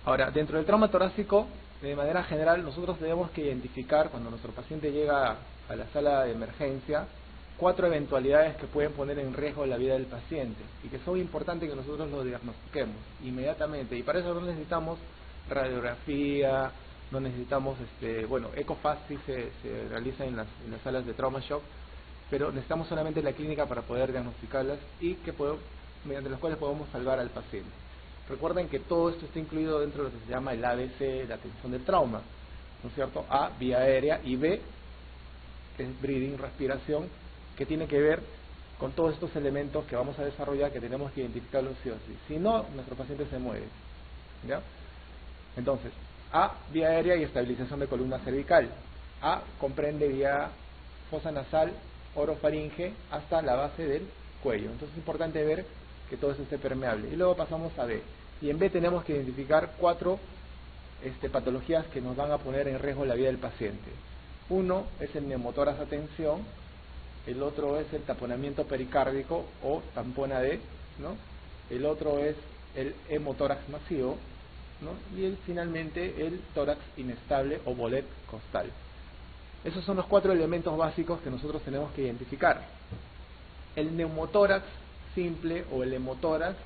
Ahora, dentro del trauma torácico, de manera general, nosotros tenemos que identificar, cuando nuestro paciente llega a la sala de emergencia, 4 eventualidades que pueden poner en riesgo la vida del paciente y que son importantes que nosotros lo diagnostiquemos inmediatamente. Y para eso no necesitamos radiografía, no necesitamos, EcoFast sí se realiza en las salas de trauma shock, pero necesitamos solamente la clínica para poder diagnosticarlas y mediante las cuales podemos salvar al paciente. Recuerden que todo esto está incluido dentro de lo que se llama el ABC, la atención del trauma, ¿no es cierto? A, vía aérea, y B, que es breathing, respiración, que tiene que ver con todos estos elementos que vamos a desarrollar, que tenemos que identificarlos sí o sí. Si no, nuestro paciente se muere, ¿ya? Entonces, A, vía aérea y estabilización de columna cervical. A comprende vía fosa nasal, orofaringe, hasta la base del cuello. Entonces es importante ver que todo eso esté permeable. Y luego pasamos a B. Y en B tenemos que identificar 4 patologías que nos van a poner en riesgo la vida del paciente. Uno es el neumotórax a tensión, el otro es el taponamiento pericárdico o tampón AD, ¿no? El otro es el hemotórax masivo, ¿no? Y finalmente el tórax inestable o bolet costal. Esos son los 4 elementos básicos que nosotros tenemos que identificar. El neumotórax simple o el hemotórax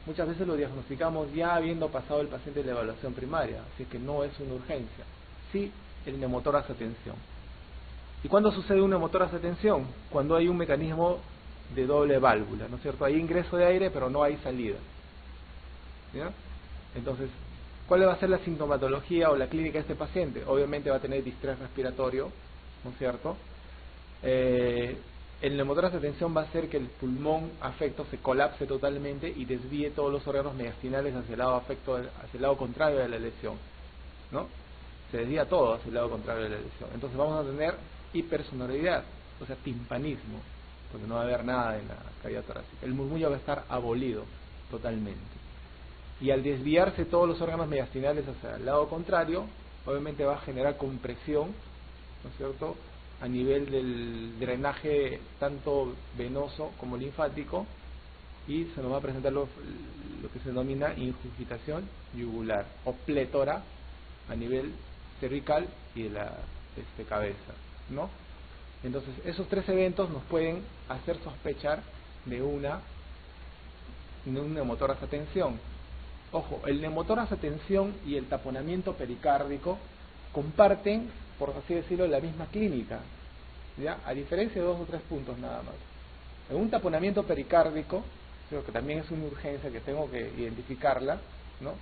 muchas veces lo diagnosticamos ya habiendo pasado el paciente la evaluación primaria, así que no es una urgencia. Sí, el neumotórax a tensión. ¿Y cuándo sucede un neumotórax a tensión? Cuando hay un mecanismo de doble válvula, ¿no es cierto? Hay ingreso de aire pero no hay salida, ¿ya? Entonces, ¿cuál va a ser la sintomatología o la clínica de este paciente? Obviamente va a tener distrés respiratorio, ¿no es cierto? El neumotórax de tensión va a hacer que el pulmón afecto se colapse totalmente y desvíe todos los órganos mediastinales hacia el lado hacia el lado contrario de la lesión, ¿no? Se desvía todo hacia el lado contrario de la lesión. Entonces vamos a tener hipersonoridad, o sea, timpanismo, porque no va a haber nada en la cavidad torácica. El murmullo va a estar abolido totalmente. Y al desviarse todos los órganos mediastinales hacia el lado contrario, obviamente va a generar compresión, ¿no es cierto?, a nivel del drenaje tanto venoso como linfático, y se nos va a presentar lo que se denomina ingurgitación yugular o plétora a nivel cervical y de la cabeza, ¿no? Entonces esos 3 eventos nos pueden hacer sospechar de un neumotórax a tensión. Ojo, el neumotórax a tensión y el taponamiento pericárdico comparten, por así decirlo, la misma clínica, ¿ya? A diferencia de 2 o 3 puntos nada más. En un taponamiento pericárdico, creo que también es una urgencia que tengo que identificarla, ¿no?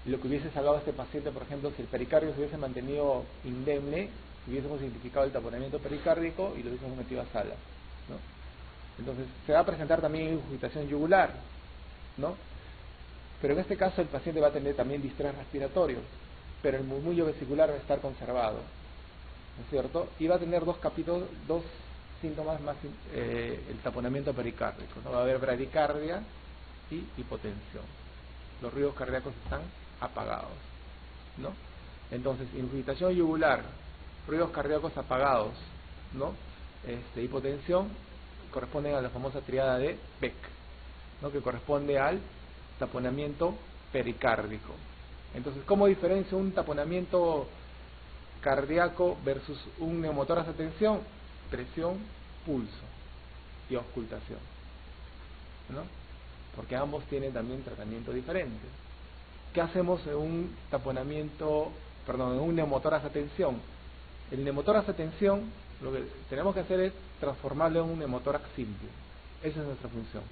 Y lo que hubiese salvado a este paciente, por ejemplo, si el pericardio se hubiese mantenido indemne, hubiésemos identificado el taponamiento pericárdico y lo hubiésemos metido a sala, ¿no? Entonces se va a presentar también ingurgitación yugular, ¿no? Pero en este caso el paciente va a tener también distrés respiratorio, pero el murmullo vesicular va a estar conservado, ¿no es cierto? Y va a tener dos síntomas más, el taponamiento pericárdico, ¿no? Va a haber bradicardia y hipotensión. Los ruidos cardíacos están apagados, ¿no? Entonces, ingurgitación yugular, ruidos cardíacos apagados, ¿no? Hipotensión, corresponden a la famosa triada de Beck, ¿no? Que corresponde al taponamiento pericárdico. Entonces, ¿cómo diferencia un taponamiento cardíaco versus un neumotórax a tensión? Presión, pulso y auscultación, ¿no? Porque ambos tienen también tratamiento diferente. ¿Qué hacemos en un en un neumotórax a tensión? El neumotórax a tensión, lo que tenemos que hacer es transformarlo en un neumotórax simple. Esa es nuestra función.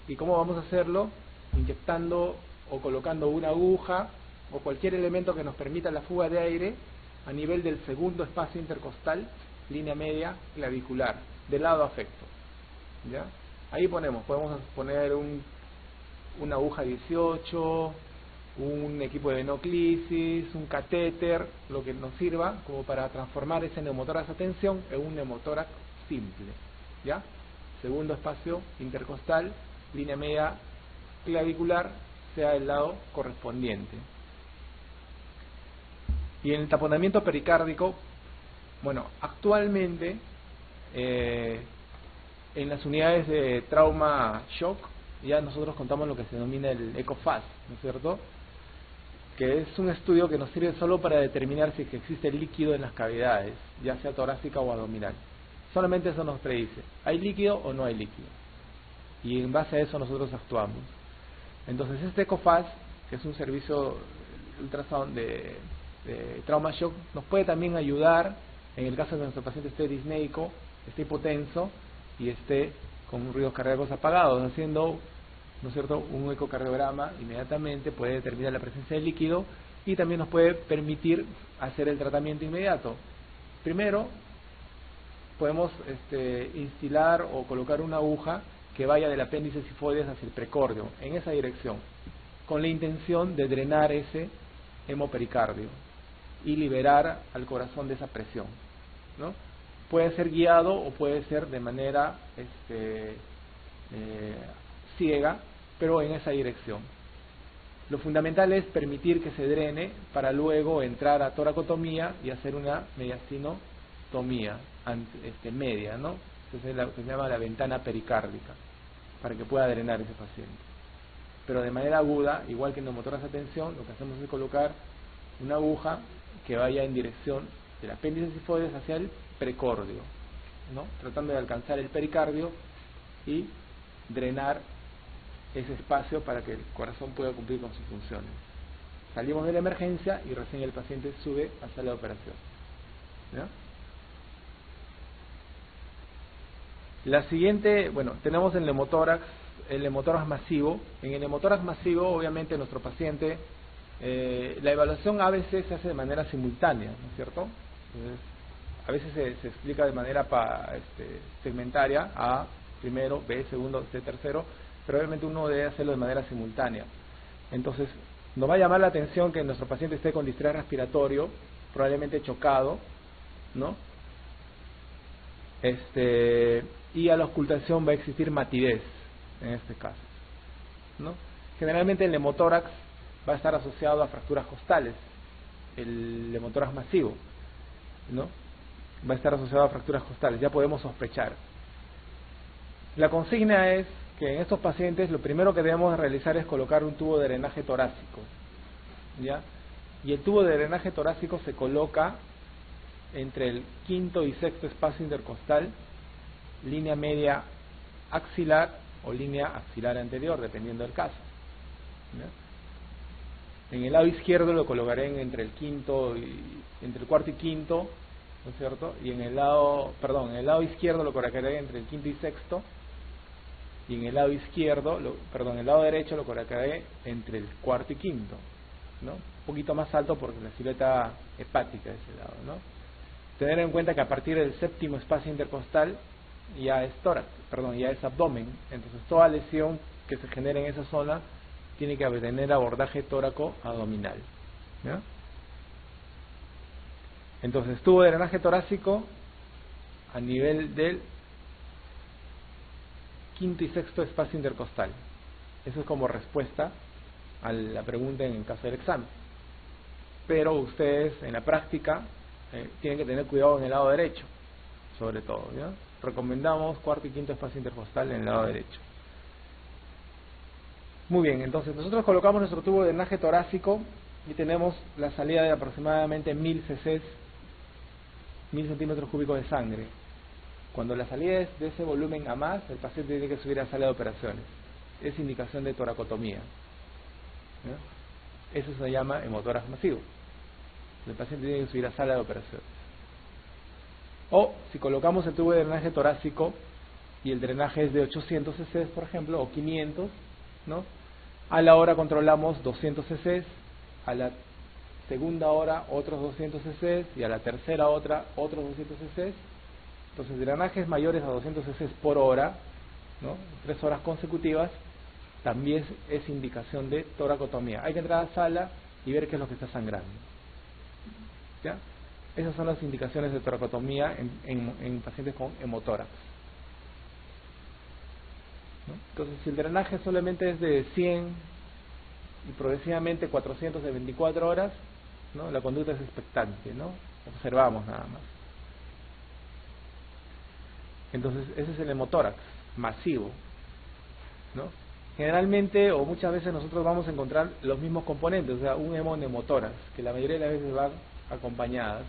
¿Y cómo vamos a hacerlo? Inyectando o colocando una aguja o cualquier elemento que nos permita la fuga de aire a nivel del segundo espacio intercostal, línea media clavicular, del lado afecto, ¿ya? Ahí podemos poner una aguja 18, un equipo de venoclisis, un catéter, lo que nos sirva como para transformar ese neumotórax a tensión en un neumotórax simple, ¿ya? Segundo espacio intercostal, línea media clavicular, sea el lado correspondiente. Y en el taponamiento pericárdico, bueno, actualmente en las unidades de trauma shock ya nosotros contamos lo que se denomina el EcoFast, ¿no es cierto?, que es un estudio que nos sirve solo para determinar si existe líquido en las cavidades, ya sea torácica o abdominal. Solamente eso nos predice, ¿hay líquido o no hay líquido? Y en base a eso nosotros actuamos. Entonces este EcoFast, que es un servicio ultrasound de trauma shock, nos puede también ayudar en el caso de que nuestro paciente esté disneico, esté hipotenso y esté con ruidos cardíacos apagados, haciendo, ¿no es cierto?, un ecocardiograma inmediatamente puede determinar la presencia de líquido y también nos puede permitir hacer el tratamiento inmediato. Primero, podemos instilar o colocar una aguja que vaya del apéndice sifoides hacia el precordio, en esa dirección, con la intención de drenar ese hemopericardio y liberar al corazón de esa presión, ¿no? Puede ser guiado o puede ser de manera ciega, pero en esa dirección. Lo fundamental es permitir que se drene para luego entrar a toracotomía y hacer una mediastinotomía media, ¿no? Entonces es lo que se llama la ventana pericárdica, para que pueda drenar ese paciente. Pero de manera aguda, igual que en neumotórax de tensión, lo que hacemos es colocar una aguja que vaya en dirección del apéndice sifoides hacia el precordio, ¿no?, tratando de alcanzar el pericardio y drenar ese espacio para que el corazón pueda cumplir con sus funciones. Salimos de la emergencia y recién el paciente sube a sala de operación, ¿ya? La siguiente, bueno, tenemos el neumotórax masivo. En el neumotórax masivo, obviamente, nuestro paciente, la evaluación a veces se hace de manera simultánea, ¿no es cierto? Entonces, a veces se explica de manera segmentaria, A primero, B segundo, C tercero, pero obviamente uno debe hacerlo de manera simultánea. Entonces, nos va a llamar la atención que nuestro paciente esté con distrés respiratorio, probablemente chocado, ¿no? Y a la ocultación va a existir matidez en este caso, ¿no? Generalmente el neumotórax va a estar asociado a fracturas costales, el neumotórax masivo, ¿no?, va a estar asociado a fracturas costales, ya podemos sospechar. La consigna es que en estos pacientes lo primero que debemos realizar es colocar un tubo de drenaje torácico, ¿ya? Y el tubo de drenaje torácico se coloca entre el quinto y sexto espacio intercostal, línea media axilar o línea axilar anterior, dependiendo del caso, ¿ya? En el lado izquierdo lo colocaré entre el cuarto y quinto, ¿no es cierto? Y en el lado izquierdo lo colocaré entre el quinto y sexto, y en el lado el lado derecho lo colocaré entre el cuarto y quinto, ¿no? Un poquito más alto porque la silueta hepática de ese lado, ¿no? Tener en cuenta que a partir del séptimo espacio intercostal ya es tórax, ya es abdomen. Entonces toda lesión que se genere en esa zona tiene que tener abordaje tóraco-abdominal, ¿ya? Entonces tubo de drenaje torácico a nivel del quinto y sexto espacio intercostal. Eso es como respuesta a la pregunta en el caso del examen. Pero ustedes en la práctica tienen que tener cuidado en el lado derecho, sobre todo, ¿ya? Recomendamos cuarto y quinto espacio intercostal en el lado derecho. Muy bien, entonces nosotros colocamos nuestro tubo de drenaje torácico y tenemos la salida de aproximadamente 1000 cc, 1000 centímetros cúbicos de sangre. Cuando la salida es de ese volumen a más, el paciente tiene que subir a sala de operaciones. Es indicación de toracotomía, ¿ya? Eso se llama hemotórax masivo. El paciente tiene que subir a sala de operaciones. O si colocamos el tubo de drenaje torácico y el drenaje es de 800 cc, por ejemplo, o 500, ¿no? A la hora controlamos 200 cc, a la segunda hora otros 200 cc y a la tercera otros 200 cc. Entonces drenajes mayores a 200 cc por hora, ¿no?, 3 horas consecutivas, también es indicación de toracotomía. Hay que entrar a sala y ver qué es lo que está sangrando, ¿ya? Esas son las indicaciones de toracotomía en pacientes con hemotórax, ¿no? Entonces, si el drenaje solamente es de 100 y progresivamente 400 de 24 horas, ¿no?, la conducta es expectante, ¿no? Observamos nada más. Entonces, ese es el hemotórax masivo, ¿no? generalmente o muchas veces nosotros vamos a encontrar los mismos componentes, o sea, un hemonemotórax, que la mayoría de las veces van acompañadas.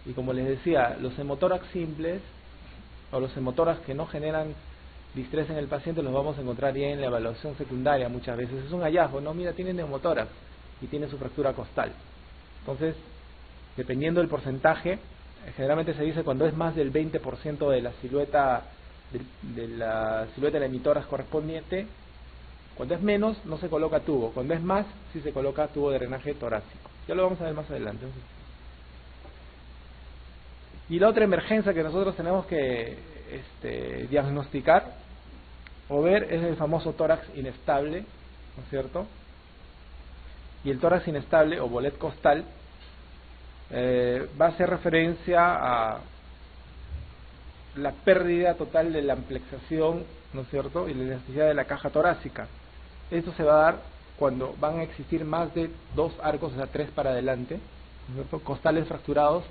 Y como les decía, los hemotórax simples o los hemotórax que no generan distrés en el paciente los vamos a encontrar ya en la evaluación secundaria muchas veces. Es un hallazgo, no, mira, tiene neumotórax y tiene su fractura costal. Entonces, dependiendo del porcentaje, generalmente se dice cuando es más del 20% de la silueta de la silueta del hemitórax correspondiente. Cuando es menos, no se coloca tubo. Cuando es más, sí se coloca tubo de drenaje torácico. Ya lo vamos a ver más adelante. Y la otra emergencia que nosotros tenemos que diagnosticar o ver es el famoso tórax inestable, ¿no es cierto? Y el tórax inestable o bolet costal va a hacer referencia a la pérdida total de la amplexación, ¿no es cierto?, y la elasticidad de la caja torácica. Esto se va a dar cuando van a existir más de 2 arcos, o sea, 3 para adelante, ¿no es cierto?, costales fracturados,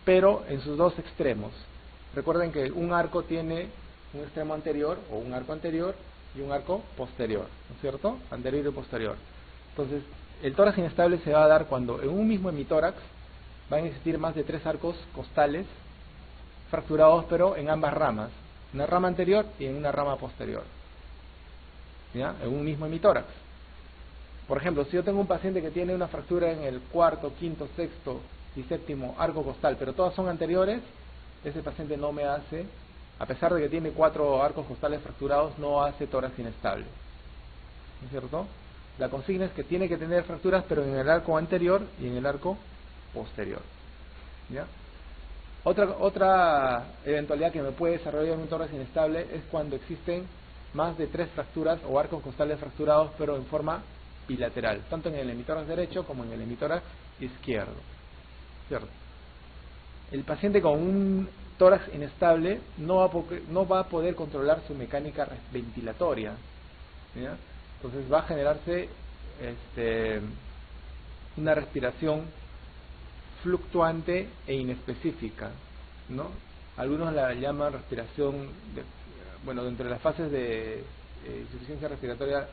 pero en sus 2 extremos. Recuerden que un arco tiene un extremo anterior o un arco anterior y un arco posterior, ¿no es cierto?, anterior y posterior. Entonces, el tórax inestable se va a dar cuando en un mismo hemitórax van a existir más de 3 arcos costales fracturados, pero en ambas ramas, en una rama anterior y en una rama posterior, ¿ya?, en un mismo hemitórax. Por ejemplo, si yo tengo un paciente que tiene una fractura en el 4º, 5º, 6º y 7º arco costal, pero todas son anteriores, ese paciente no me hace, a pesar de que tiene 4 arcos costales fracturados, no hace tórax inestable, ¿no es cierto? La consigna es que tiene que tener fracturas, pero en el arco anterior y en el arco posterior, ¿ya? Otra eventualidad que me puede desarrollar un tórax inestable es cuando existen más de 3 fracturas o arcos costales fracturados, pero en forma bilateral, tanto en el hemitórax derecho como en el hemitórax izquierdo, ¿cierto? El paciente con un tórax inestable no va a poder controlar su mecánica ventilatoria, ¿ya? Entonces va a generarse una respiración fluctuante e inespecífica, ¿no? Algunos la llaman respiración dentro de las fases de insuficiencia respiratoria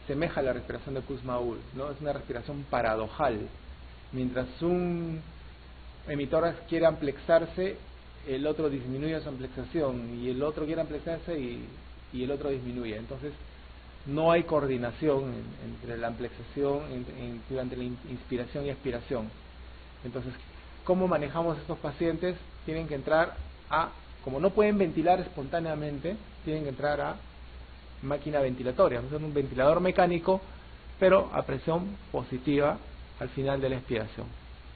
semeja a la respiración de Kussmaul, ¿no? Es una respiración paradojal. Mientras un hemitórax quiere amplexarse, el otro disminuye su amplexación, y el otro quiere amplexarse y el otro disminuye. Entonces no hay coordinación entre la amplexación durante la inspiración y expiración. Entonces, ¿cómo manejamos estos pacientes? Tienen que entrar como no pueden ventilar espontáneamente, tienen que entrar a máquina ventilatoria, ¿no? Un ventilador mecánico, pero a presión positiva al final de la expiración,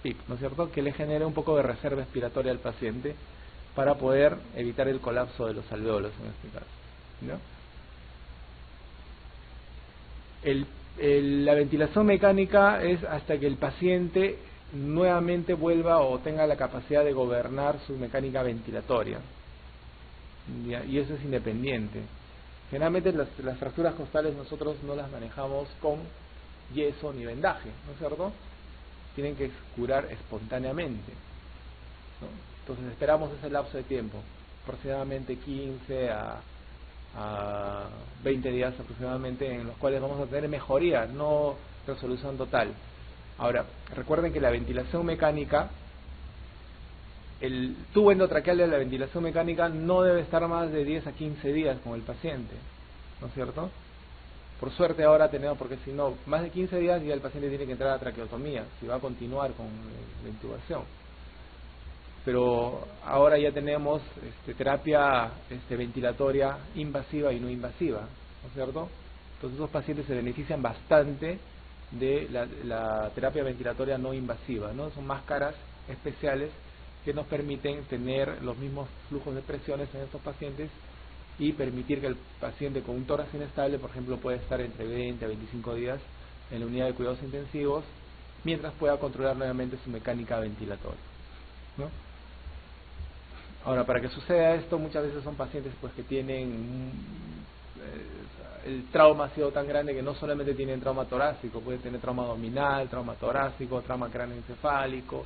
PIP, ¿no es cierto?, que le genere un poco de reserva expiratoria al paciente para poder evitar el colapso de los alveolos en este caso, ¿no? La ventilación mecánica es hasta que el paciente nuevamente vuelva o tenga la capacidad de gobernar su mecánica ventilatoria, ¿ya? Y eso es independiente. Generalmente las fracturas costales nosotros no las manejamos con yeso ni vendaje, ¿no es cierto? Tienen que curar espontáneamente, ¿no? Entonces esperamos ese lapso de tiempo, aproximadamente 15 a 20 días aproximadamente, en los cuales vamos a tener mejoría, no resolución total. Ahora, recuerden que la ventilación mecánica, el tubo endotraqueal de la ventilación mecánica no debe estar más de 10 a 15 días con el paciente, ¿no es cierto? Por suerte ahora tenemos, porque si no, más de 15 días ya el paciente tiene que entrar a traqueotomía, si va a continuar con la intubación. Pero ahora ya tenemos terapia ventilatoria invasiva y no invasiva, ¿no es cierto? Entonces esos pacientes se benefician bastante de la terapia ventilatoria no invasiva, ¿no? Son máscaras especiales que nos permiten tener los mismos flujos de presiones en estos pacientes y permitir que el paciente con un tórax inestable, por ejemplo, pueda estar entre 20 a 25 días en la unidad de cuidados intensivos mientras pueda controlar nuevamente su mecánica ventilatoria, ¿no? Ahora, para que suceda esto, muchas veces son pacientes pues que tienen el trauma ha sido tan grande que no solamente tienen trauma torácico, pueden tener trauma abdominal, trauma torácico, trauma cráneoencefálico,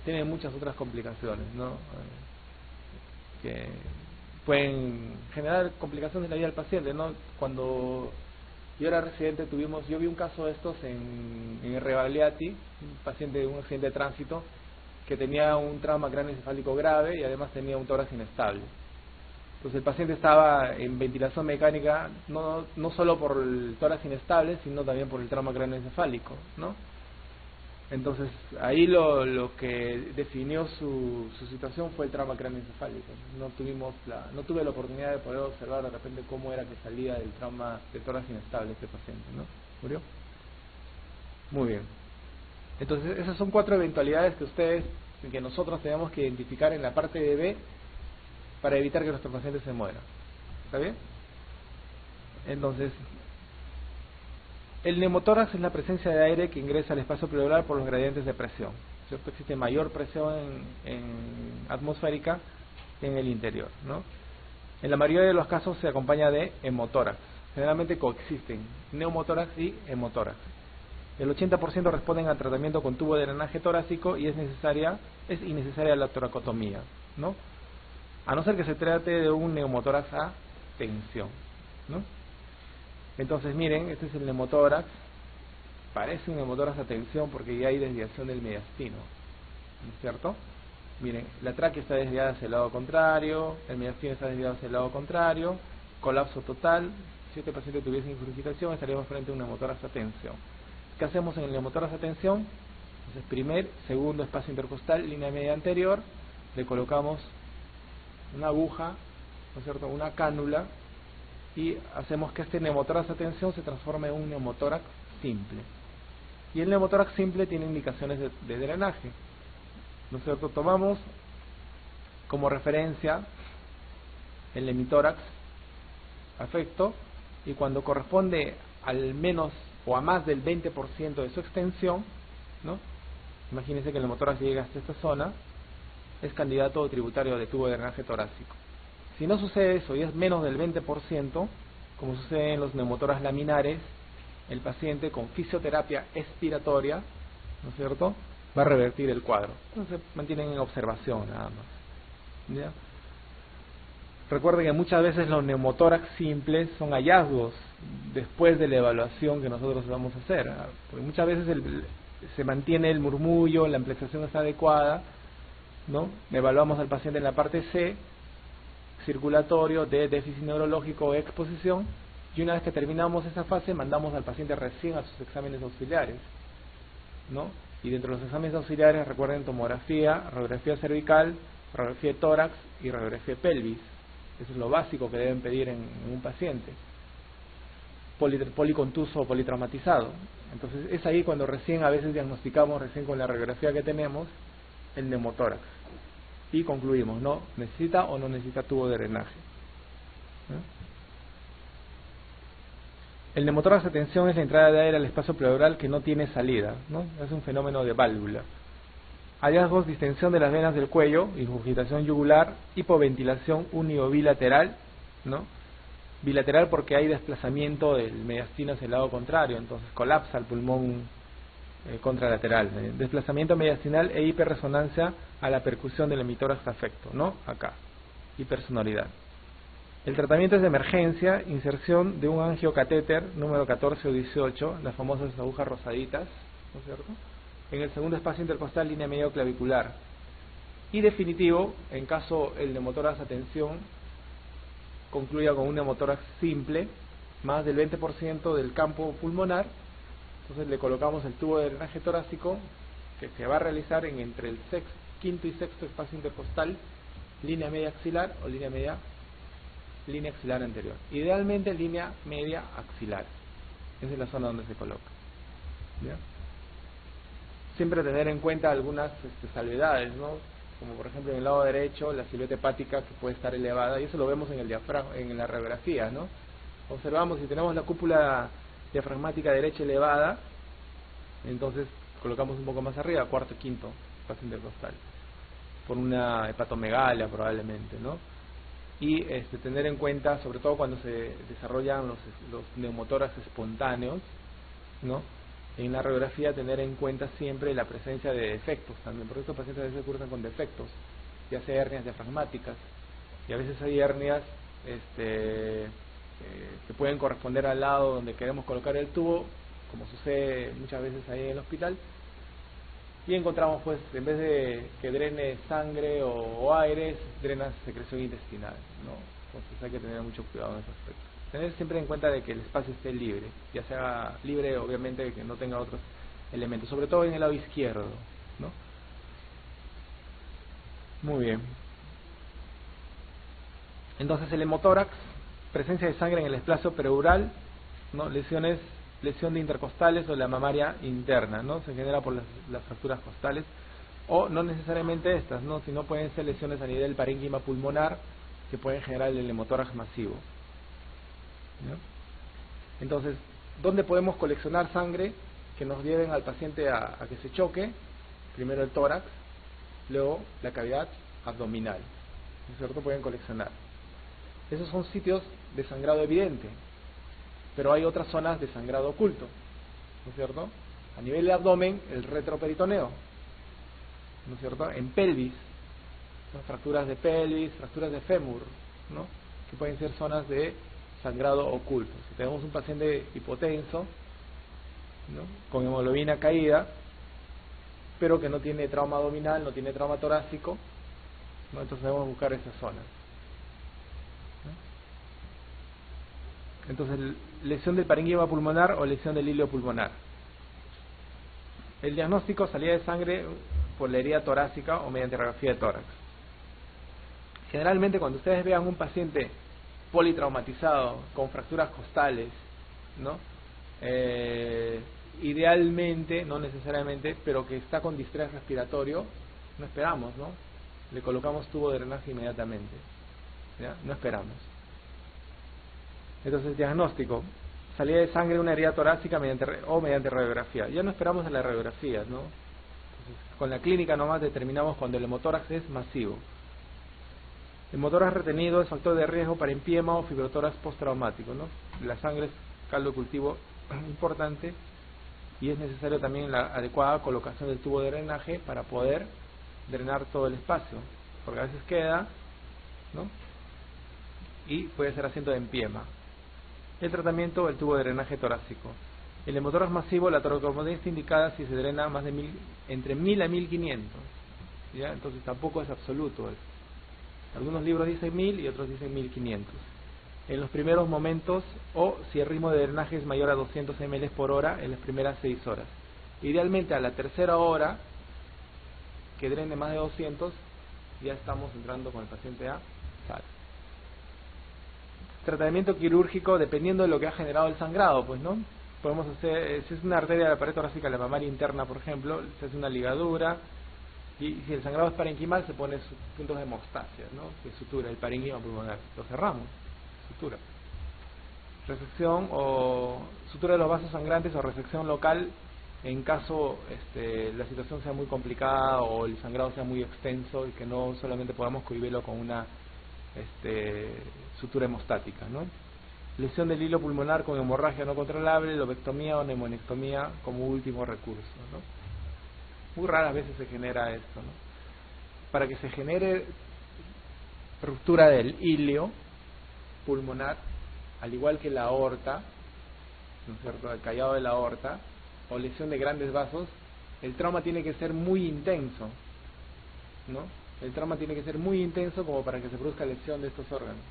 tienen muchas otras complicaciones, ¿no? Que pueden generar complicaciones en la vida del paciente, ¿no? Cuando Yo era residente, yo vi un caso de estos en Rebagliati, un paciente de un accidente de tránsito que tenía un trauma craneoencefálico grave y además tenía un tórax inestable. Entonces el paciente estaba en ventilación mecánica no solo por el tórax inestable, sino también por el trauma craneoencefálico, ¿no? Entonces ahí lo que definió su situación fue el trauma craneoencefálico. No tuve la oportunidad de poder observar de repente cómo era que salía del trauma de tórax inestable este paciente, ¿no? ¿Murió? Muy bien. Entonces esas son 4 eventualidades que nosotros tenemos que identificar en la parte de B para evitar que nuestro paciente se muera. ¿Está bien? Entonces, el neumotórax es la presencia de aire que ingresa al espacio pleural por los gradientes de presión, ¿cierto? Existe mayor presión en atmosférica que en el interior, ¿no? En la mayoría de los casos se acompaña de hemotórax. Generalmente coexisten neumotórax y hemotórax. El 80% responden al tratamiento con tubo de drenaje torácico y es innecesaria la toracotomía, ¿no? A no ser que se trate de un neumotórax a tensión, ¿no? Entonces miren, este es el neumotórax. Parece un neumotórax a tensión porque ya hay desviación del mediastino, ¿no es cierto? Miren, la tráquea está desviada hacia el lado contrario, el mediastino está desviado hacia el lado contrario, colapso total. Si este paciente tuviese insuficitación, estaríamos frente a un neumotórax a tensión. ¿Qué hacemos en el neumotórax a tensión? Entonces, segundo espacio intercostal, línea media anterior, le colocamos una aguja, ¿no es cierto?, una cánula, y hacemos que este neumotórax a tensión se transforme en un neumotórax simple. Y el neumotórax simple tiene indicaciones de drenaje, ¿no es cierto? Tomamos como referencia el hemitórax afecto, y cuando corresponde al menos o a más del 20% de su extensión, ¿no? Imagínense que el neumotórax llega hasta esta zona, es candidato tributario de tubo de drenaje torácico. Si no sucede eso y es menos del 20%, como sucede en los neumotórax laminares, el paciente con fisioterapia expiratoria, ¿no es cierto?, va a revertir el cuadro. Entonces se mantienen en observación nada más, ¿ya? Recuerden que muchas veces los neumotórax simples son hallazgos después de la evaluación que nosotros vamos a hacer, ¿ah? Porque muchas veces se mantiene el murmullo, la ampliación está adecuada, ¿no? Evaluamos al paciente en la parte C, circulatorio, de déficit neurológico o exposición, y una vez que terminamos esa fase mandamos al paciente recién a sus exámenes auxiliares, ¿no? Y dentro de los exámenes auxiliares recuerden tomografía, radiografía cervical, radiografía de tórax y radiografía de pelvis. Eso es lo básico que deben pedir en un paciente policontuso o politraumatizado. Entonces es ahí cuando a veces diagnosticamos con la radiografía que tenemos el neumotórax y concluimos, ¿no? ¿Necesita o no necesita tubo de drenaje? El neumotórax a tensión es la entrada de aire al espacio pleural que no tiene salida, ¿no? Es un fenómeno de válvula. Hallazgos: distensión de las venas del cuello, ingurgitación yugular, hipoventilación unio-bilateral, ¿no? Bilateral porque hay desplazamiento del mediastino hacia el lado contrario, entonces colapsa el pulmón contralateral. Desplazamiento mediastinal e hiperresonancia a la percusión del hemitórax afecto, ¿no? Acá, hipersonoridad. El tratamiento es de emergencia, inserción de un angiocatéter número 14 o 18, las famosas agujas rosaditas, ¿no es cierto?, en el segundo espacio intercostal, línea medio clavicular. Y definitivo, en caso el neumotórax a tensión concluya con un neumotórax simple, más del 20% del campo pulmonar, entonces le colocamos el tubo de drenaje torácico que se va a realizar entre el quinto y sexto espacio intercostal, línea media axilar o línea axilar anterior. Idealmente línea media axilar. Esa es la zona donde se coloca, ¿ya? Siempre tener en cuenta algunas salvedades, ¿no? Como por ejemplo en el lado derecho la silueta hepática que puede estar elevada, y eso lo vemos en el diafragma, en la radiografía, ¿no? Observamos, si tenemos la cúpula diafragmática derecha elevada, entonces colocamos un poco más arriba, cuarto y quinto espacio intercostal, por una hepatomegalia probablemente, ¿no? Y tener en cuenta, sobre todo cuando se desarrollan los neumotórax espontáneos, ¿no?, en la radiografía, tener en cuenta siempre la presencia de defectos también, porque estos pacientes a veces cursan con defectos, ya sea hernias diafragmáticas, y a veces hay hernias que pueden corresponder al lado donde queremos colocar el tubo, como sucede muchas veces ahí en el hospital, y encontramos, pues, en vez de que drene sangre o aire, drena secreción intestinal, ¿no? Entonces hay que tener mucho cuidado en ese aspecto. Tener siempre en cuenta de que el espacio esté libre, ya sea libre, obviamente, que no tenga otros elementos, sobre todo en el lado izquierdo, ¿no? Muy bien. Entonces el hemotórax, presencia de sangre en el espacio pleural, ¿no? Lesión de intercostales o la mamaria interna, ¿no? Se genera por las fracturas costales, o no necesariamente estas, ¿no? Sino pueden ser lesiones a nivel del parénquima pulmonar que pueden generar el hemotórax masivo, ¿no? Entonces, ¿dónde podemos coleccionar sangre que nos lleven al paciente a que se choque? Primero el tórax, luego la cavidad abdominal, ¿no es cierto? Pueden coleccionar. Esos son sitios de sangrado evidente, pero hay otras zonas de sangrado oculto, ¿no es cierto? A nivel de abdomen, el retroperitoneo, ¿no es cierto? En pelvis, ¿no? Fracturas de pelvis, fracturas de fémur, ¿no? Que pueden ser zonas de sangrado oculto. Si tenemos un paciente hipotenso, ¿no? Con hemoglobina caída, pero que no tiene trauma abdominal, no tiene trauma torácico, ¿no? Entonces debemos buscar esas zonas. Entonces, lesión del parénquima pulmonar o lesión del hilio pulmonar. El diagnóstico: salida de sangre por la herida torácica o mediante radiografía de tórax. Generalmente, cuando ustedes vean un paciente politraumatizado con fracturas costales, ¿no? Idealmente, no necesariamente, pero que está con distrés respiratorio, no esperamos, ¿no? Le colocamos tubo de drenaje inmediatamente, ¿ya? No esperamos. Entonces, diagnóstico: salida de sangre de una herida torácica mediante radiografía. Ya no esperamos en la radiografía, ¿no? Entonces, con la clínica nomás determinamos cuando el hemotórax es masivo. El hemotórax retenido es factor de riesgo para empiema o fibrotórax postraumático, ¿no? La sangre es caldo de cultivo importante y es necesario también la adecuada colocación del tubo de drenaje para poder drenar todo el espacio, porque a veces queda, ¿no? Y puede ser asiento de empiema. El tratamiento: el tubo de drenaje torácico. El hemotórax masivo, la toracotomía está indicada si se drena más de entre 1000 a 1500, ¿ya? Entonces tampoco es absoluto. Algunos libros dicen 1000 y otros dicen 1500. En los primeros momentos, o si el ritmo de drenaje es mayor a 200 ml por hora en las primeras 6 horas. Idealmente a la tercera hora, que drene más de 200, ya estamos entrando con el paciente a SAR. Tratamiento quirúrgico, dependiendo de lo que ha generado el sangrado, pues, ¿no? Podemos hacer, si es una arteria de la pared torácica, la mamaria interna, por ejemplo, se hace una ligadura, y si el sangrado es parenquimal, se pone puntos de hemostasia, ¿no? Que sutura el parenquima pulmonar. Lo cerramos, sutura. Resección o sutura de los vasos sangrantes o resección local en caso la situación sea muy complicada o el sangrado sea muy extenso y que no solamente podamos cohibirlo con una sutura hemostática, ¿no? Lesión del hilo pulmonar con hemorragia no controlable, lobectomía o neumonectomía como último recurso, ¿no? Muy raras veces se genera esto, ¿no? Para que se genere ruptura del hilio pulmonar, al igual que la aorta, ¿no es cierto?, el callado de la aorta, o lesión de grandes vasos, el trauma tiene que ser muy intenso, ¿no? El trauma tiene que ser muy intenso como para que se produzca lesión de estos órganos.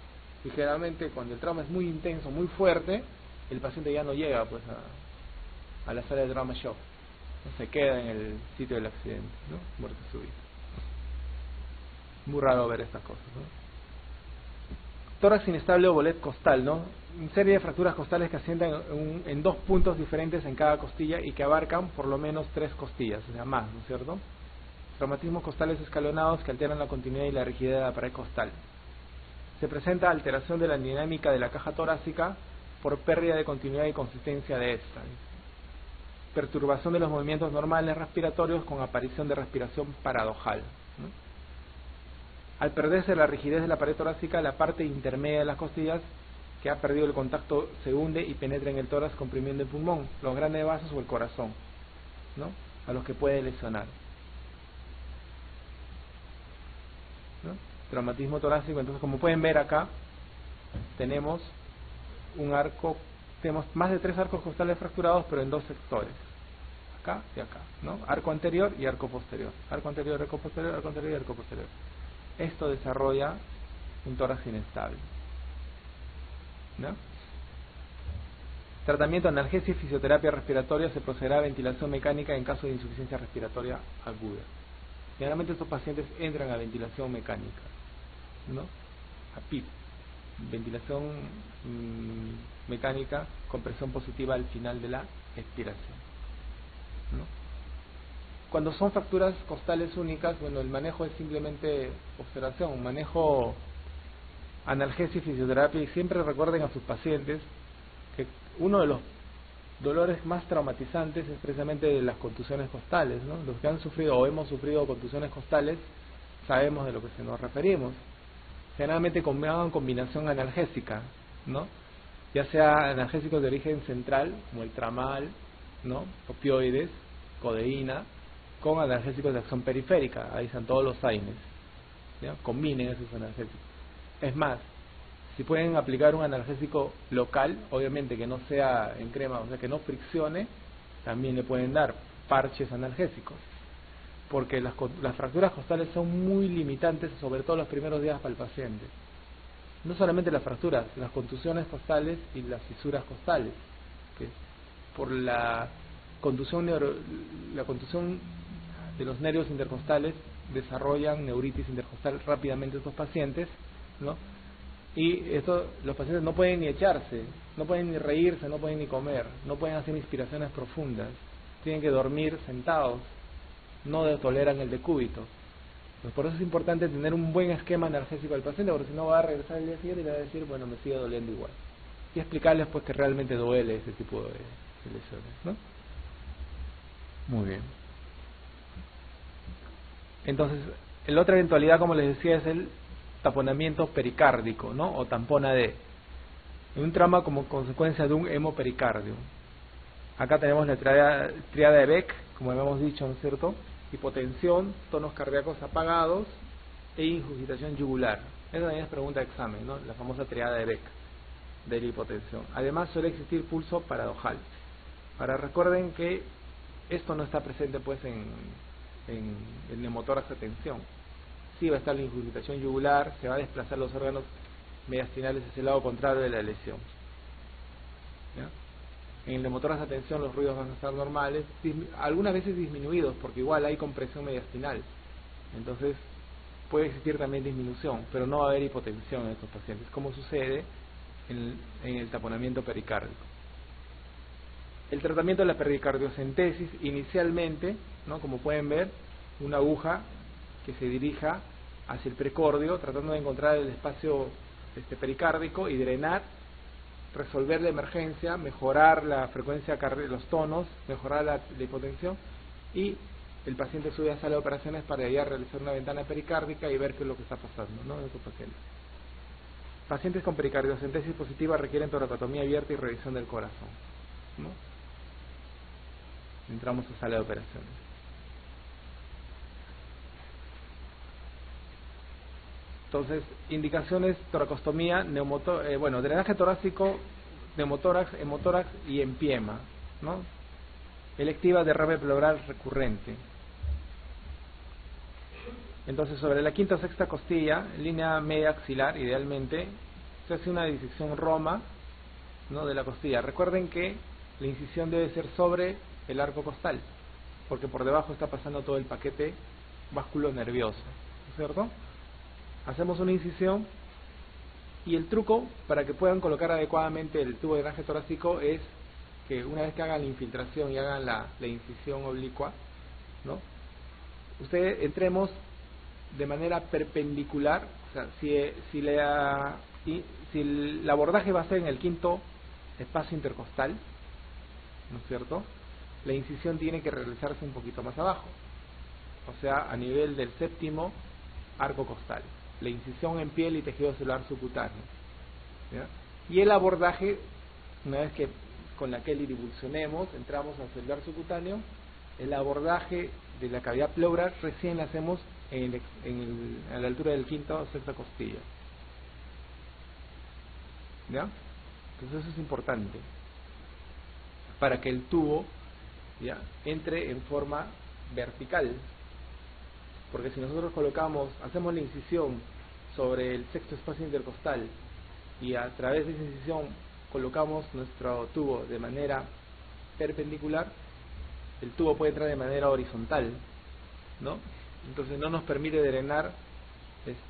Y generalmente cuando el trauma es muy intenso, muy fuerte, el paciente ya no llega, pues, a la sala de trauma shock, ¿no? Se queda en el sitio del accidente, ¿no? Muerte súbita. Muy raro ver estas cosas, ¿no? Tórax inestable o bolet costal, ¿no? Una serie de fracturas costales que asientan en dos puntos diferentes en cada costilla y que abarcan por lo menos 3 costillas, o sea, más, ¿no es cierto? Traumatismos costales escalonados que alteran la continuidad y la rigidez de la pared costal. Se presenta alteración de la dinámica de la caja torácica por pérdida de continuidad y consistencia de esta. Perturbación de los movimientos normales respiratorios con aparición de respiración paradojal, ¿no? Al perderse la rigidez de la pared torácica, la parte intermedia de las costillas que ha perdido el contacto se hunde y penetra en el tórax comprimiendo el pulmón, los grandes vasos o el corazón, ¿no? A los que puede lesionar, ¿no? Traumatismo torácico. Entonces, como pueden ver acá, tenemos un arco, tenemos más de 3 arcos costales fracturados, pero en 2 sectores, acá y acá, ¿no? Arco anterior y arco posterior, arco anterior, arco posterior, arco anterior y arco posterior. Esto desarrolla un tórax inestable, ¿no? Tratamiento, analgesia y fisioterapia respiratoria. Se procederá a ventilación mecánica en caso de insuficiencia respiratoria aguda. Generalmente estos pacientes entran a ventilación mecánica, ¿no? A PIP, ventilación mecánica con presión positiva al final de la expiración, ¿no? Cuando son fracturas costales únicas, bueno, el manejo es simplemente observación, un manejo, analgesia y fisioterapia. Y siempre recuerden a sus pacientes que uno de los dolores más traumatizantes es precisamente de las contusiones costales, ¿no? Los que han sufrido o hemos sufrido contusiones costales sabemos de lo que se nos referimos. Generalmente hagan combinación analgésica, ¿no? Ya sea analgésicos de origen central, como el tramal, ¿no? Opioides, codeína, con analgésicos de acción periférica. Ahí están todos los AINES, ¿ya? Combinen esos analgésicos. Es más, si pueden aplicar un analgésico local, obviamente que no sea en crema, o sea que no friccione, también le pueden dar parches analgésicos, porque las fracturas costales son muy limitantes, sobre todo los primeros días para el paciente. No solamente las fracturas, las contusiones costales y las fisuras costales, que por la contusión de los nervios intercostales desarrollan neuritis intercostal rápidamente estos pacientes, ¿no? Y esto, los pacientes no pueden ni echarse, no pueden ni reírse, no pueden ni comer, no pueden hacer inspiraciones profundas, tienen que dormir sentados, no toleran el decúbito. Pues por eso es importante tener un buen esquema analgésico del paciente, porque si no va a regresar el día siguiente y le va a decir, bueno, me sigue doliendo igual. Y explicarles pues que realmente duele ese tipo de lesiones, ¿no? Muy bien. Entonces, la otra eventualidad, como les decía, es el taponamiento pericárdico, ¿no? O tampona D, en un trauma como consecuencia de un hemopericardio. Acá tenemos la triada de Beck, como habíamos dicho, ¿no es cierto? Hipotensión, tonos cardíacos apagados e ingurgitación yugular. Esa también es pregunta de examen, ¿no? La famosa triada de Beck de la hipotensión. Además suele existir pulso paradojal. Ahora recuerden que esto no está presente pues en el neumotórax de tensión. Sí va a estar la ingurgitación yugular, se va a desplazar los órganos mediastinales hacia el lado contrario de la lesión, ¿ya? En el neumotórax de tensión los ruidos van a estar normales, algunas veces disminuidos, porque igual hay compresión mediastinal, entonces puede existir también disminución, pero no va a haber hipotensión en estos pacientes, como sucede en el taponamiento pericárdico. El tratamiento de la pericardiocentesis, inicialmente, ¿no? Como pueden ver, una aguja que se dirija hacia el precordio, tratando de encontrar el espacio pericárdico y drenar, resolver la emergencia, mejorar la frecuencia cardíaca, los tonos, mejorar la hipotensión, y el paciente sube a sala de operaciones para ya realizar una ventana pericárdica y ver qué es lo que está pasando, ¿no? En esos pacientes. Pacientes con pericardiocentesis positiva requieren toracotomía abierta y revisión del corazón, ¿no? Entramos a sala de operaciones. Entonces, indicaciones: toracostomía, drenaje torácico, neumotórax, hemotórax y empiema, ¿no? Electiva, derrame pleural recurrente. Entonces, sobre la quinta o sexta costilla, en línea media axilar, idealmente, se hace una disección roma, ¿no? De la costilla. Recuerden que la incisión debe ser sobre el arco costal, porque por debajo está pasando todo el paquete vasculo nervioso, ¿no es cierto? Hacemos una incisión, y el truco para que puedan colocar adecuadamente el tubo de drenaje torácico es que una vez que hagan la infiltración y hagan la incisión oblicua, ¿no? Ustedes entremos de manera perpendicular, o sea, si el abordaje va a ser en el quinto espacio intercostal, ¿no es cierto? La incisión tiene que realizarse un poquito más abajo, o sea, a nivel del séptimo arco costal. La incisión en piel y tejido celular subcutáneo, ¿ya? Y el abordaje, una vez que con la Kelly divulsionemos, entramos al celular subcutáneo, el abordaje de la cavidad pleural recién lo hacemos a la altura del quinto o sexta costilla, ¿ya? Entonces eso es importante para que el tubo ya entre en forma vertical, porque si nosotros hacemos la incisión sobre el sexto espacio intercostal y a través de esa incisión colocamos nuestro tubo de manera perpendicular, el tubo puede entrar de manera horizontal, ¿no? Entonces no nos permite drenar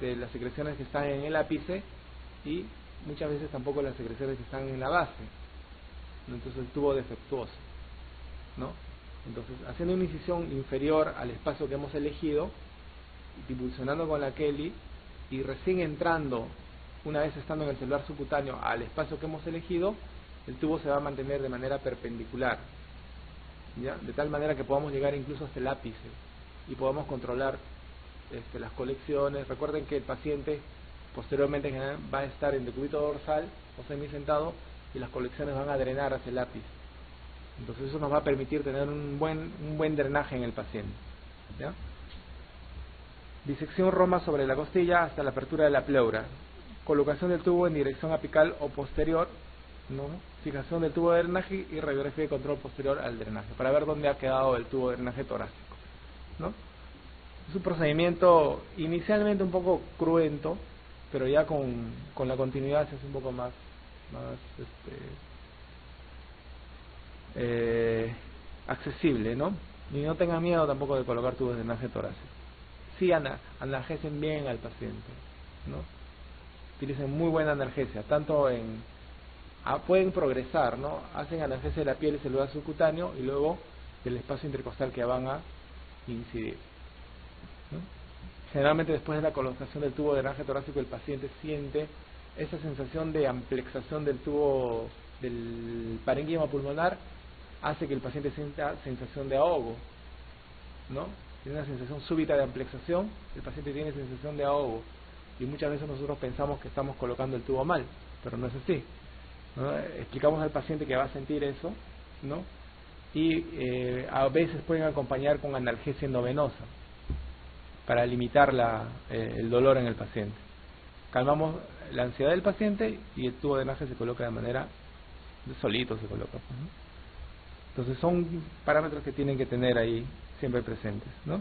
las secreciones que están en el ápice y muchas veces tampoco las secreciones que están en la base, ¿no? Entonces el tubo defectuoso, ¿no? Entonces, haciendo una incisión inferior al espacio que hemos elegido, divulsionando con la Kelly y recién entrando, una vez estando en el celular subcutáneo al espacio que hemos elegido, el tubo se va a mantener de manera perpendicular, ¿ya? De tal manera que podamos llegar incluso hasta el ápice y podamos controlar las colecciones. Recuerden que el paciente posteriormente en general va a estar en decúbito dorsal o semisentado y las colecciones van a drenar hacia el ápice. Entonces eso nos va a permitir tener un buen drenaje en el paciente, ¿ya? Disección Roma sobre la costilla hasta la apertura de la pleura. Colocación del tubo en dirección apical o posterior, ¿no? Fijación del tubo de drenaje y radiografía de control posterior al drenaje para ver dónde ha quedado el tubo de drenaje torácico, ¿no? Es un procedimiento inicialmente un poco cruento, pero ya con la continuidad se hace un poco más accesible, ¿no? Y no tengan miedo tampoco de colocar tubos de drenaje torácico. Sí analgesen bien al paciente, ¿no? Utilicen muy buena analgesia, tanto pueden progresar, ¿no? Hacen analgesia de la piel y celular subcutáneo y luego del espacio intercostal que van a incidir, ¿no? Generalmente después de la colocación del tubo de drenaje torácico el paciente siente esa sensación de amplexación del tubo del parénquima pulmonar, hace que el paciente sienta sensación de ahogo, ¿no? Tiene una sensación súbita de amplexación, el paciente tiene sensación de ahogo y muchas veces nosotros pensamos que estamos colocando el tubo mal, pero no es así, ¿no? Explicamos al paciente que va a sentir eso, ¿no? Y a veces pueden acompañar con analgesia endovenosa para limitar el dolor en el paciente. Calmamos la ansiedad del paciente y el tubo de drenaje se coloca de manera solito, se coloca, ¿no? Entonces son parámetros que tienen que tener ahí siempre presentes, ¿no?